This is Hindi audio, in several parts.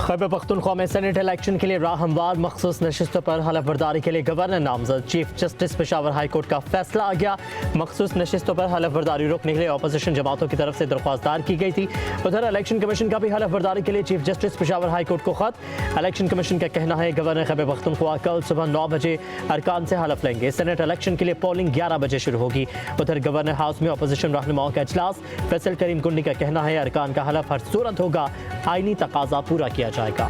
खैबर पख्तूनख्वा में सेनेट इलेक्शन के लिए राह हमवार मखसूस नशिस्तों पर हलफ बर्दारी के लिए गवर्नर नामजद। Chief justice Peshawar high court का फैसला आ गया। मखसूस नशिस्तों पर हलफ बर्दारी रोकने के लिए अपोजिशन जमातों की तरफ से दरख्वास्त दायर की गई थी। उधर इलेक्शन कमीशन का भी हलफ बर्दारी के लिए chief justice Peshawar high court को खत। इलेक्शन कमीशन का कहना है गवर्नर खैबर पख्तूनख्वा कल सुबह 9 बजे अरकान से हलफ लेंगे। सेनेट इलेक्शन के लिए पोलिंग 11 बजे शुरू होगी। उधर गवर्नर हाउस में अपोजिशन रहनुमाओं का इजलास। फैसल करीम कुंडी का कहना है अरकान का हलफ हर सूरत होगा, आईनी तकाजा पूरा किया जाएगा।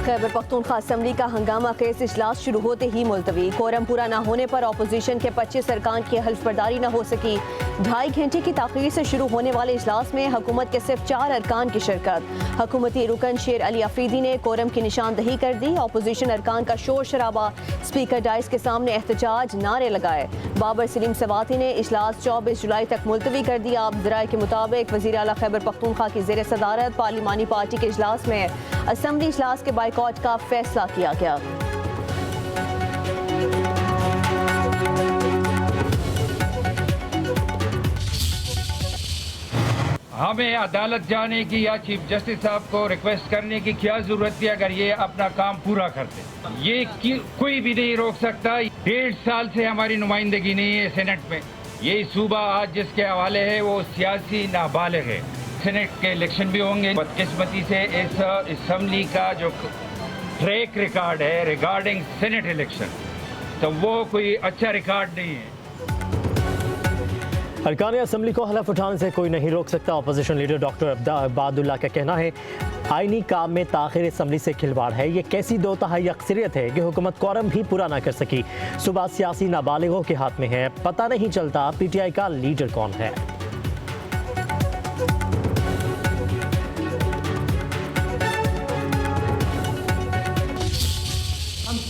खैबर पख्तूनख्वा असम्बली का हंगामा खेज इजलास शुरू होते ही मुलतवी। कोरम पूरा न होने पर अपोजिशन के 25 अरकान की हल्फ बर्दारी न हो सकी। 2.5 घंटे की ताख़ीर से शुरू होने वाले इजलास में हुकूमत के सिर्फ 4 अरकान की शिरकत। हुकूमती रुकन शेर अली अफरीदी ने कोरम की निशानदही कर दी। अपोजिशन अरकान का शोर शराबा, स्पीकर डाइस के सामने एहतजाज, नारे लगाए। बाबर सलीम सवाती ने इजलास 24 जुलाई तक मुलतवी कर दिया। ज़राए के मुताबिक वज़ीर आला खैबर पख्तूनख्वा की ज़ेर सदारत पार्लिमानी पार्टी के इजलास में असम्बली इजलास के बाइकॉट का फैसला किया गया। हमें अदालत जाने की या चीफ जस्टिस साहब को रिक्वेस्ट करने की क्या जरूरत थी अगर ये अपना काम पूरा करते। ये कोई भी नहीं रोक सकता। 1.5 साल से हमारी नुमाइंदगी नहीं है सेनेट में। ये सूबा आज जिसके हवाले है वो सियासी नाबालिग है। सेनेट के इलेक्शन भी होंगे। बदकिस्मती से इस असम्बली का जो ट्रैक रिकॉर्ड है रिगार्डिंग सेनेट इलेक्शन, तो वो कोई अच्छा रिकॉर्ड नहीं है। अरकान असम्बली को हलफ उठाने से कोई नहीं रोक सकता। अपोजिशन लीडर डॉक्टर अब्बादुल्ला का कहना है आईनी काम में ताखिर असम्बली से खिलवाड़ है। ये कैसी दो तिहाई अक्सरियत है कि हुकूमत कोरम भी पूरा ना कर सकी। सुबह सियासी नाबालिगों के हाथ में है, पता नहीं चलता PTI का लीडर कौन है।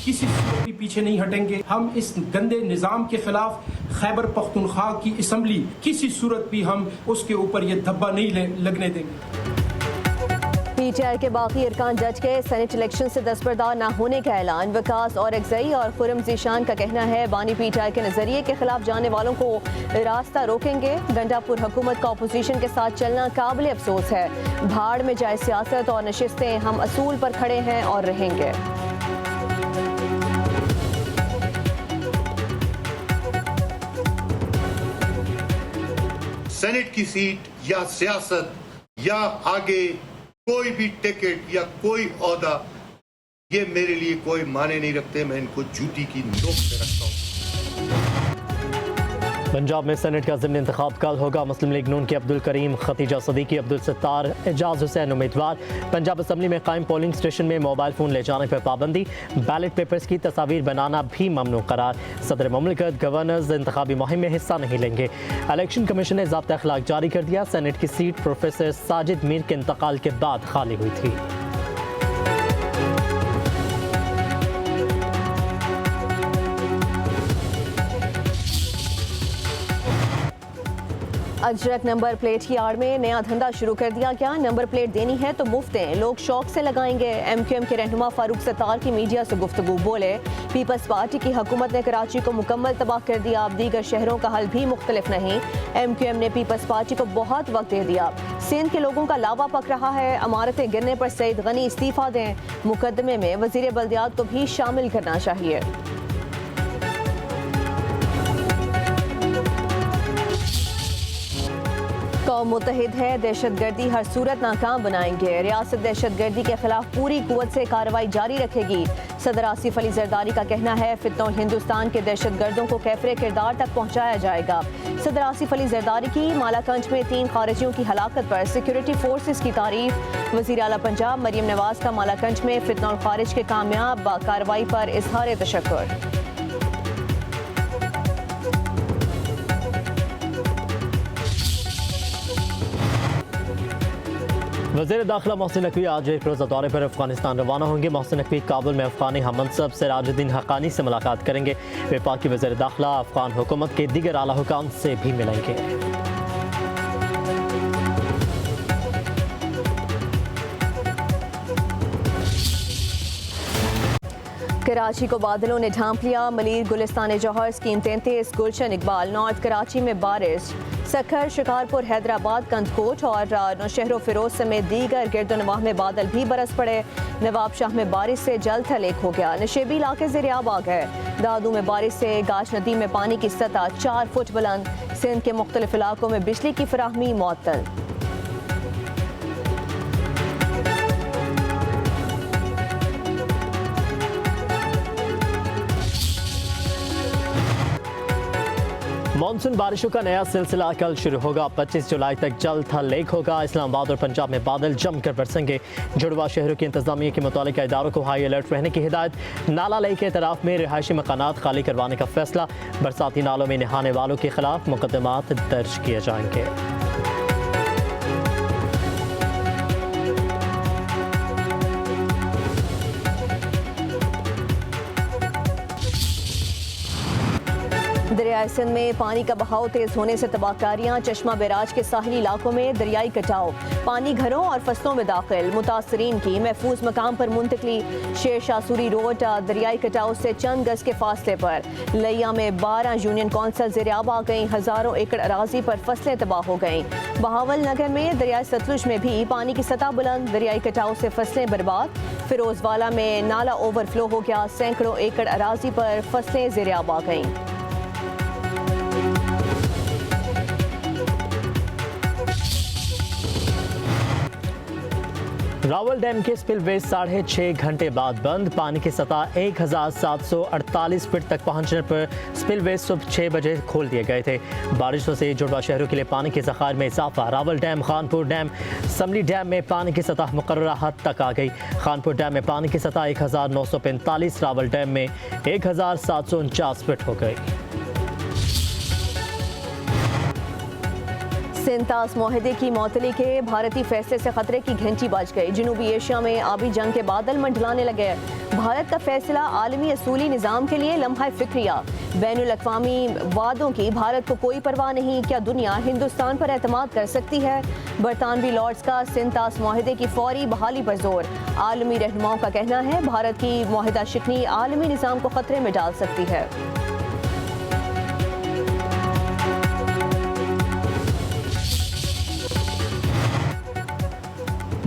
किसी सूरत भी पीछे नहीं हटेंगे। हम इस गंदे निज़ाम के खिलाफ खैबर पख्तूनख्वा की असम्बली किसी सूरत भी हम उसके ऊपर ये धब्बा नहीं लगने देंगे। PTI के बाकी अरकान जज के सेनेट इलेक्शन से दस्तबरदार न होने का ऐलान। विकास और एक्जई और खुरम जीशान का कहना है बानी PTI के नजरिए के खिलाफ जाने वालों को रास्ता रोकेंगे। गंडापुर हुकूमत का अपोजिशन के साथ चलना काबिल अफसोस है। भाड़ में जाए सियासत और नशिस्तें, हम असूल पर खड़े हैं और रहेंगे। सेनेट की सीट या सियासत या आगे कोई भी टिकट या कोई ओहदा, ये मेरे लिए कोई माने नहीं रखते। मैं इनको जूती की नोक पे रखता हूँ। पंजाब में सेनेट का ज़िमनी इंतखाब कल होगा। मुस्लिम लीग नून के अब्दुल करीम, खतीजा सदीकी, अब्दुल सत्तार, एजाज हुसैन उम्मीदवार। पंजाब असम्बली में कायम पोलिंग स्टेशन में मोबाइल फ़ोन ले जाने पर पाबंदी। बैलेट पेपर्स की तस्वीर बनाना भी ममनू करार। सदर मुमलिकत गवर्नर्स इंतखाबी मुहिम में हिस्सा नहीं लेंगे। इलेक्शन कमीशन ने ज़ाब्ता अखलाक जारी कर दिया। सेनेट की सीट प्रोफेसर साजिद मीर के इंतकाल के बाद खाली हुई थी। अजरक नंबर प्लेट की आड़ में नया धंधा शुरू कर दिया गया। नंबर प्लेट देनी है तो मुफ्त है, लोग शौक से लगाएंगे। MQM के रहनुमा फारूक सत्तार की मीडिया से गुफ्तगू। बोले पीपल्स पार्टी की हुकूमत ने कराची को मुकम्मल तबाह कर दिया, अब दीगर शहरों का हल भी मुख्तलिफ नहीं। MQM ने पीपल्स पार्टी को बहुत वक्त दे दिया। सिंध के लोगों का लावा पक रहा है। अमारतें गिरने पर सईद गनी इस्तीफा दें। मुकदमे में वजीर बल्दियात को भी शामिल करना चाहिए। कौम मुत्तहिद है, दहशतगर्दी हर सूरत नाकाम बनाएंगे। रियासत दहशतगर्दी के खिलाफ पूरी कुव्वत से कार्रवाई जारी रखेगी। सदर आसिफ अली जरदारी का कहना है फितनों हिंदुस्तान के दहशतगर्दों को कैफरे किरदार तक पहुँचाया जाएगा। सदर आसिफ अली जरदारी की मालाकंज में 3 खारिजियों की हलाकत पर सिक्योरिटी फोर्सेस की तारीफ। वज़ीर आला पंजाब मरियम नवाज का मालाकंज में फितनों खारिज के कामयाब कार्रवाई पर इजहार तशक्कुर। वज़ीर दाखिला मोहसिन नकवी आज एक रोज़ा दौरे पर अफगानिस्तान रवाना होंगे। मोहसिन नकवी काबुल में अफगानी हम मनसब सिराजुद्दीन हक्कानी से मुलाकात करेंगे। वे पाक की वज़ीर दाखिला अफगान हुकूमत के दीगर आला हुकाम से भी मिलेंगे। कराची को बादलों ने ढांप लिया। मलीर, गुलिस्तान जौहर, स्कीम 33, गुलशन इकबाल, नॉर्थ कराची में बारिश। सखर, शिकारपुर, हैदराबाद, कंदकोट और नौशहर फिरोज समेत दीगर गिरदोनवाह में बादल भी बरस पड़े। नवाब शाह में बारिश से जल थल एक हो गया। नशेबी इलाके ज़ेर-ए-आब आ गए। दादू में बारिश से गाज नदी में पानी की सतह 4 फुट बुलंद। सिंध के मुख्तलिफ इलाकों में बिजली की फराहमी मुअत्तल। मानसून बारिशों का नया सिलसिला कल शुरू होगा। 25 जुलाई तक जल थल एक होगा। इस्लामाबाद और पंजाब में बादल जमकर बरसेंगे। जुड़वा शहरों की इंतजामिया के मुतालिका इदारों को हाई अलर्ट रहने की हिदायत। नाला लेक के तरफ में रिहायशी मकानात खाली करवाने का फैसला। बरसाती नालों में नहाने वालों के खिलाफ मुकदमात दर्ज किए जाएंगे। दरियाई सिंध में पानी का बहाव तेज होने से तबाहकारियां। चश्मा बैराज के साहिली इलाकों में दरियाई कटाव। पानी घरों और फसलों में दाखिल। मुतासरीन की महफूज मकाम पर मुंतकली। शेर शाह सूरी रोड दरियाई कटाव से चंद गज के फासले पर। लिया में 12 यूनियन कौंसल ज़ेर-ए-आब आ गई। हज़ारों एकड़ अराजी पर फसलें तबाह हो गईं। बहावल नगर में दरियाई सतलुज में भी पानी की सतह बुलंद। दरियाई कटाव से फसलें बर्बाद। फिरोजवाला में नाला ओवरफ्लो हो गया। सैकड़ों एकड़ अराजी पर फसलें ज़ेर-ए-आब आ गईं। रावल डैम के स्पिलवे 6.5 घंटे बाद बंद। पानी की सतह 1748 फीट तक पहुंचने पर स्पिलवे सुबह 6 बजे खोल दिए गए थे। बारिशों से जुड़वा शहरों के लिए पानी के ज़खायर में इजाफा। Rawal dam, Khanpur dam, Simly dam में पानी की सतह मुकर्ररा हद तक आ गई। खानपुर डैम में पानी की सतह 1945, रावल डैम में 1749 फीट हो गई। सिंतास माहदे की मौतली के भारतीय फैसले से खतरे की घंटी बज गई। जनूबी एशिया में आबी जंग के बादल मंडलाने लगे। भारत का फैसला आलमी असूली निज़ाम के लिए लम्हा फिक्रिया। बैनुल अक़वामी वादों की भारत को कोई परवाह नहीं। क्या दुनिया हिंदुस्तान पर एतमाद कर सकती है? बरतानवी लॉर्ड्स का सिंतास माहदे की फौरी बहाली पर जोर। आलमी रहनुमाओं का कहना है भारत की माहिदा शिकनी आलमी निज़ाम को खतरे में डाल सकती है।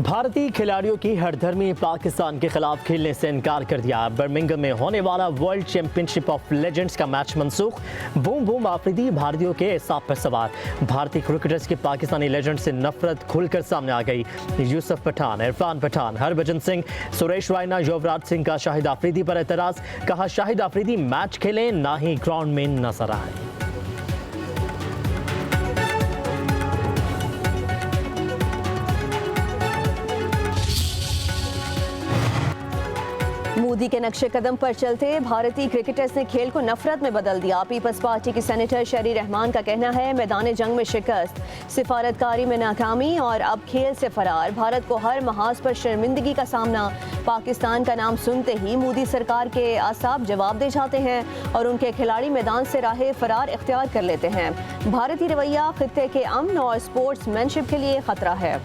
भारतीय खिलाड़ियों की हरधर्मी पाकिस्तान के खिलाफ खेलने से इनकार कर दिया। बर्मिंघम में होने वाला वर्ल्ड चैंपियनशिप ऑफ लेजेंड्स का मैच मनसूख। बूम बूम आफरीदी भारतीयों के एसाब पर सवार। भारतीय क्रिकेटर्स की पाकिस्तानी लेजेंड से नफरत खुलकर सामने आ गई। यूसुफ पठान, इरफान पठान, हरभजन सिंह, सुरेश रायना, युवराज सिंह का शाहिद आफरीदी पर एतराज। कहा शाहिद आफरीदी मैच खेलें, ना ही ग्राउंड में नजर आए। मोदी के नक्शे कदम पर चलते भारतीय क्रिकेटर्स ने खेल को नफरत में बदल दिया। पीपल्स पार्टी की सेनेटर शरी रहमान का कहना है मैदान जंग में शिकस्त, सिफारतकारी में नाकामी और अब खेल से फरार। भारत को हर महाज पर शर्मिंदगी का सामना। पाकिस्तान का नाम सुनते ही मोदी सरकार के आसाब जवाब दे जाते हैं और उनके खिलाड़ी मैदान से राह फरार इख्तियार कर लेते हैं। भारतीय रवैया खित्ते के अमन और स्पोर्ट्समैनशिप के लिए खतरा है।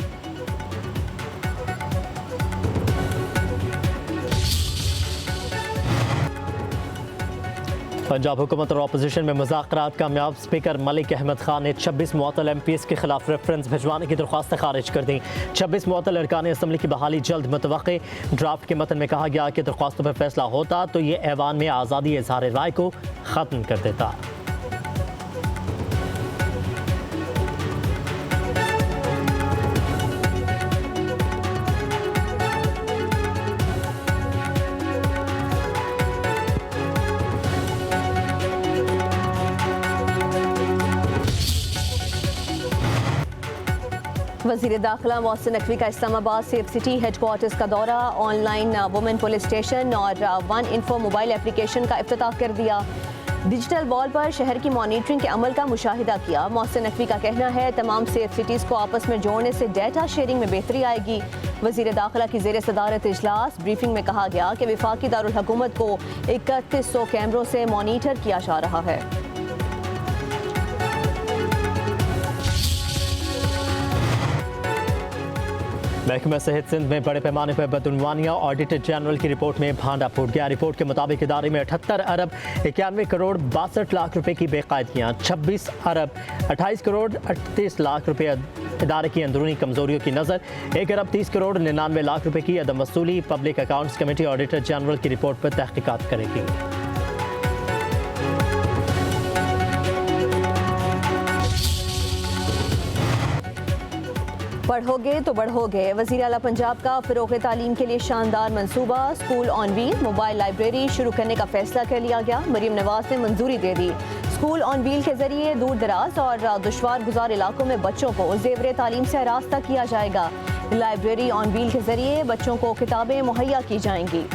पंजाब हुकूमत और अपोजिशन में मुज़ाकरात कामयाब। स्पीकर मलिक अहमद खान ने 26 मुअत्तल MPs के खिलाफ रेफरेंस भिजवाने की दरख्वास्त खारिज कर दी। 26 मुअत्तल अरकान असम्बली की बहाली जल्द मुतवक्के। ड्राफ्ट के मतन में कहा गया कि दरख्वास्तों पर फैसला होता तो ये ऐवान में आज़ादी इज़हार राय को ख़त्म कर देता। वज़ीर दाखिला मोहसिन नकवी का इस्लामाबाद सेफ सिटी हेडक्वार्टर्स का दौरा। ऑनलाइन वुमेन पुलिस स्टेशन और वन इन्फो मोबाइल एप्लीकेशन का इफ्तिताह कर दिया। डिजिटल वॉल पर शहर की मॉनिटरिंग के अमल का मुशाहिदा किया। मोहसिन नकवी का कहना है तमाम सेफ सिटीज़ को आपस में जोड़ने से डेटा शेयरिंग में बेहतरी आएगी। वज़ीर दाखिला की ज़ेर सदारत इजलास ब्रीफिंग में कहा गया कि वफाकी दारुल हुकूमत को 3100 कैमरों से मॉनिटर किया जा रहा है। महकमा सेहत सिंध में बड़े पैमाने पर बदउनवानियां, ऑडिटर जनरल की रिपोर्ट में भांडा फूट गया। रिपोर्ट के मुताबिक इदारे में 78 अरब 91 करोड़ 62 लाख रुपए की बेकायदगियां, 26 अरब 28 करोड़ 38 लाख रुपए इदारे की अंदरूनी कमजोरियों की नज़र, 1 अरब 30 करोड़ 99 लाख रुपए की अदम वसूली। Public accounts committee auditor general की रिपोर्ट पर तहकीकात करेगी। पढ़ोगे तो बढ़ोगे, वज़ीर आला पंजाब का फ़रोग़ तालीम के लिए शानदार मंसूबा। School on wheel mobile library शुरू करने का फैसला कर लिया गया। मरीम नवाज ने मंजूरी दे दी। स्कूल ऑन व्हील के जरिए दूर दराज और दुश्वार गुजार इलाकों में बच्चों को ज़ेवर तालीम से आरास्ता किया जाएगा। लाइब्रेरी ऑन व्हील के जरिए बच्चों को किताबें मुहैया की जाएंगी।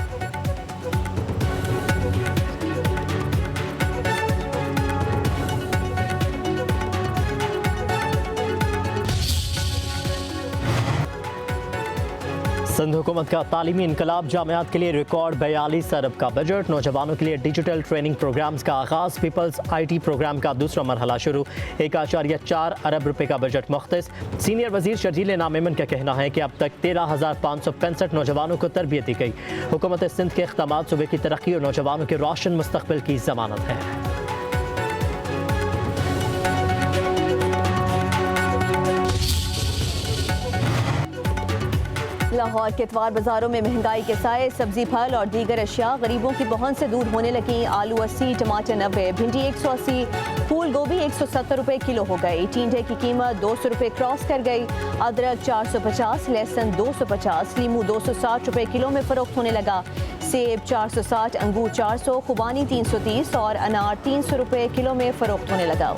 सिंध हुकूमत का तालीमी इनकलाब, जामियात के लिए रिकॉर्ड 42 अरब का बजट। नौजवानों के लिए डिजिटल ट्रेनिंग प्रोग्राम्स का आगाज़। पीपल्स IT प्रोग्राम का दूसरा मरहला शुरू। 1.4 अरब रुपए का बजट मुख्तस। सीनियर वजीर शर्जील नामेमन का कहना है कि अब तक 13,565 नौजवानों को तरबियत दी गई। हुकूमत सिंध के इक़दामात सूबे की तरक्की और नौजवानों के रोशन मुस्तक़बिल की ज़मानत है। लाहौर के इतवार बाजारों में महंगाई के साए, सब्जी फल और दीगर अशिया गरीबों की पहुंच से दूर होने लगी। आलू 80, टमाटर 90, भिंडी 180, फूल गोभी 170 रुपए किलो हो गई। टींडे की कीमत 200 रुपए क्रॉस कर गई। अदरक 450, लहसुन 250, लीमू 260 रुपए किलो में फरोख्त होने लगा। सेब 460, अंगूर 400, खुबानी 330 और अनार 300 रुपए किलो में फरोख्त होने लगा।